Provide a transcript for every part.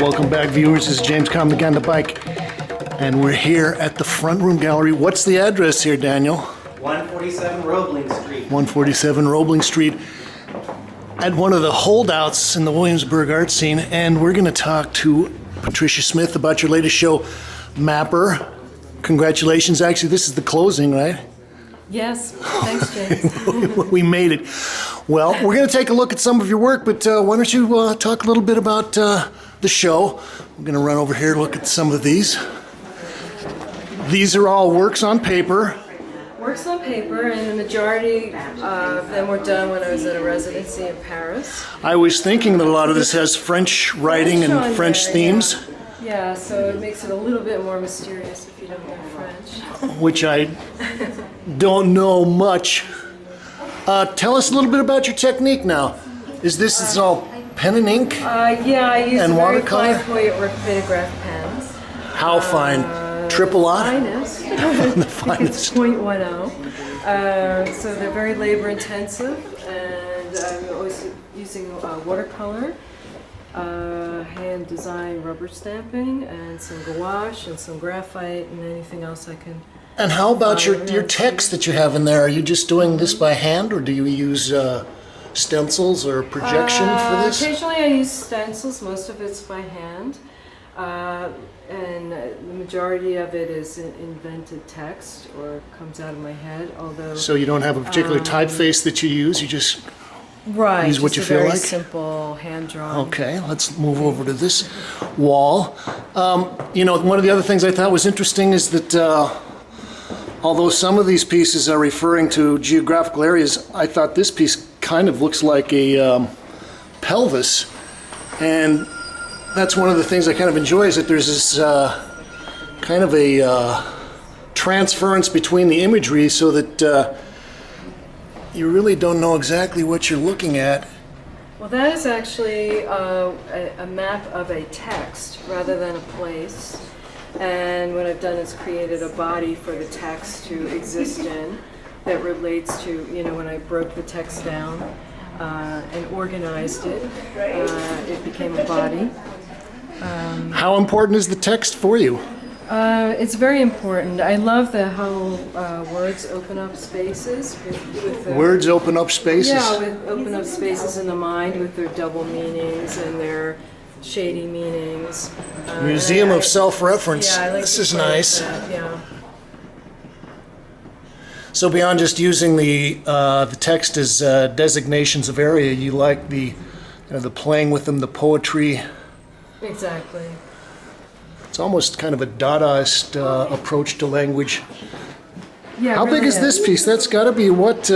Welcome back, viewers. This is James Kalm, the guy on the bike, and we're here at the Front Room Gallery. What's the address here, Daniel? 147 Roebling Street. 147 Roebling Street, at one of the holdouts in the Williamsburg art scene, and we're going to talk to Patricia Smith about your latest show, Mapper. Congratulations. Actually, this is the closing, right? Yes. Thanks, James. We made it. Well, we're going to take a look at some of your work, but why don't you talk a little bit about the show. We're going to run over here and look at some of these. These are all works on paper. Works on paper, and the majority of them were done when I was at a residency in Paris. I was thinking that a lot of this has French writing and French themes. Yeah, so it makes it a little bit more mysterious if you don't know French. Which I don't know much. Tell us a little bit about your technique now. Is this all pen and ink? Yeah, I use and very watercolor? fine point Vitagraph pens. How fine? Triple A? Finest. The finest. It's .10. So they're very labor intensive, and I'm always using watercolor, hand design rubber stamping, and some gouache and some graphite and anything else I can. And how about your text that you have in there? Are you just doing this by hand, or do you use stencils or projection for this? Occasionally I use stencils, most of it's by hand. And the majority of it is invented text or comes out of my head, although... So you don't have a particular typeface that you use, you just use what you feel like? Very simple hand drawing. Okay, let's move over to this wall. You know, one of the other things I thought was interesting is that although some of these pieces are referring to geographical areas, I thought this piece kind of looks like a pelvis, and that's one of the things I kind of enjoy, is that there's this kind of a transference between the imagery, so that you really don't know exactly what you're looking at. Well, that is actually a map of a text rather than a place. And what I've done is created a body for the text to exist in that relates to, you know, when I broke the text down and organized it, it became a body. How important is the text for you? It's very important. I love how words open up spaces. With Words open up spaces? Yeah, open up spaces in the mind with their double meanings and their shady meanings. Museum of Self-Reference. Yeah, I like this is nice. That, yeah. So beyond just using the text as designations of area, you like the playing with them, the poetry. Exactly. It's almost kind of a Dadaist approach to language. Yeah. How big is this piece? That's got to be what?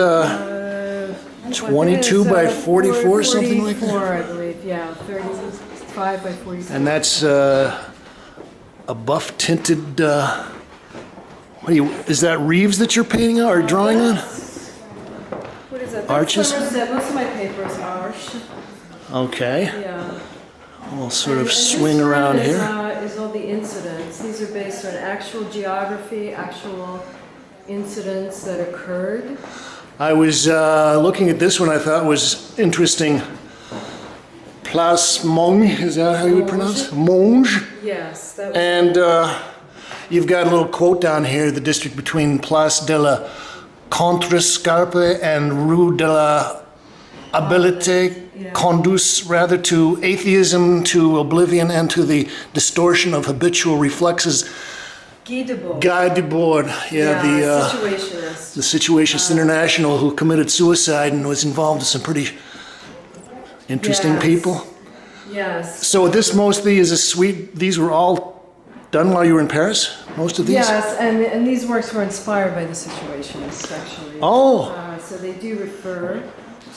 22 by 44, something like that. 44, I believe. Yeah, 35 by 44. And that's a buff tinted. Is that Reeves that you're painting on or drawing on? What is that? Arches? Most of my paper is arch. Okay. Yeah. I'll sort of swing around here. Is all the incidents. These are based on actual geography, actual incidents that occurred. I was looking at this one. I thought was interesting. Place Monge, is that how you would pronounce it? Monge. Yes. That was And you've got a little quote down here, the district between Place de la Contrescarpe and Rue de la abilité Yeah. conduce rather to atheism, to oblivion, and to the distortion of habitual reflexes. Guy Debord. Guy Debord, Situationist. the Situationists International, who committed suicide and was involved in some pretty interesting Yes. people. Yes. So this mostly is a suite. These were all done while you were in Paris. Most of these. Yes, and these works were inspired by the Situationists, actually. Oh. So they do refer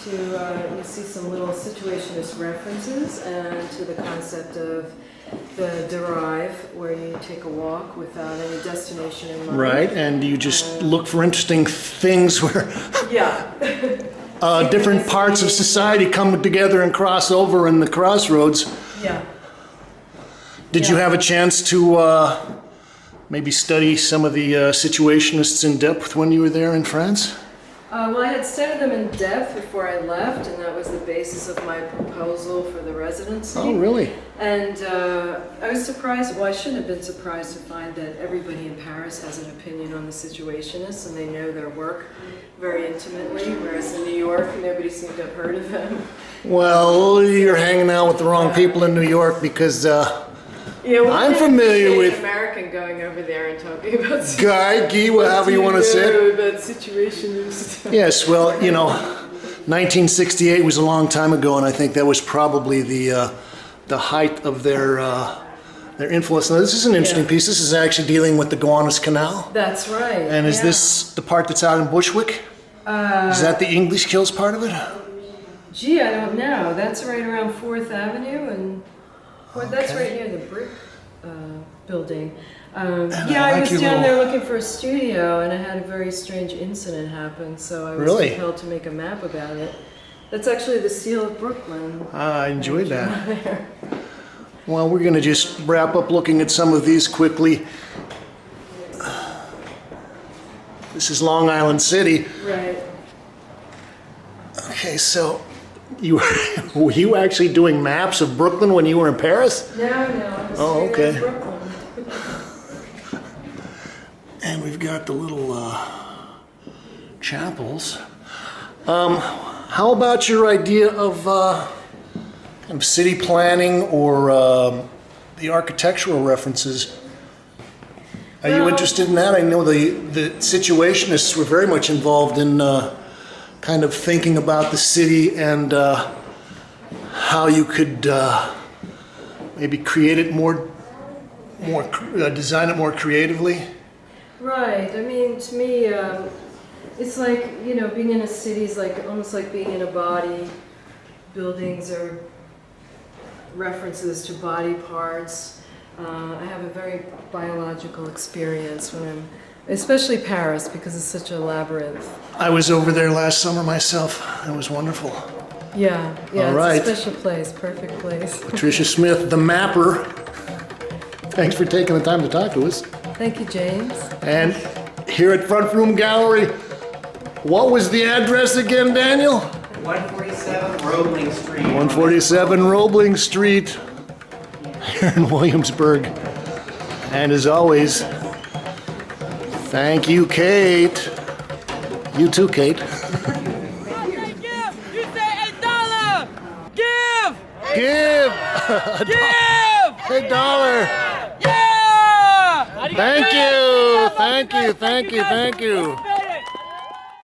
to, you see some little Situationist references and to the concept of the derive, where you take a walk without any destination in mind. Right, and you just look for interesting things where Yeah. different parts of society come together and cross over in the crossroads. Yeah. Did you Yeah. have a chance to maybe study some of the Situationists in depth when you were there in France? Well, I had studied them in depth before I left, and that was the basis of my proposal for the residency. Oh, really? And I was surprised, well, I shouldn't have been surprised to find that everybody in Paris has an opinion on the Situationists, and they know their work very intimately, whereas in New York, nobody seemed to have heard of them. Well, you're hanging out with the wrong people in New York because Yeah, well, I'm familiar with an American going over there and talking about Guy, however you want to say it. about Situationists. Yes, well, 1968 was a long time ago, and I think that was probably the height of their influence. Now, this is an interesting Yeah. piece. This is actually dealing with the Gowanus Canal. That's right. And is yeah. this the part that's out in Bushwick? Is that the English Kills part of it? Gee, I don't know. That's right around 4th Avenue, and that's right near the brick building. Yeah, I was down there looking for a studio, and I had a very strange incident happen, so I was Really? compelled to make a map about it. That's actually the seal of Brooklyn. I enjoyed that. Well, we're going to just wrap up looking at some of these quickly. This is Long Island City. Right. Okay, so were you actually doing maps of Brooklyn when you were in Paris? No, I was Oh, straight okay. out of Brooklyn. And we've got the little chapels. How about your idea of kind of city planning or the architectural references? Are you Well- interested in that? I know the Situationists were very much involved in kind of thinking about the city and how you could maybe create it design it more creatively. Right. I mean, to me, it's like, being in a city is like almost like being in a body. Buildings are references to body parts. I have a very biological experience when I'm, especially Paris, because it's such a labyrinth. I was over there last summer myself. It was wonderful. Yeah, All right. It's a special place, perfect place. Patricia Smith, the mapper. Thanks for taking the time to talk to us. Thank you, James. And here at Front Room Gallery, what was the address again, Daniel? 147 Roebling Street. 147 Roebling Street here in Williamsburg. And as always, thank you, Kate. You too, Kate. Give! You say $1! Give! Give! Give! $1. Yeah! Thank you, thank you, thank you, thank you.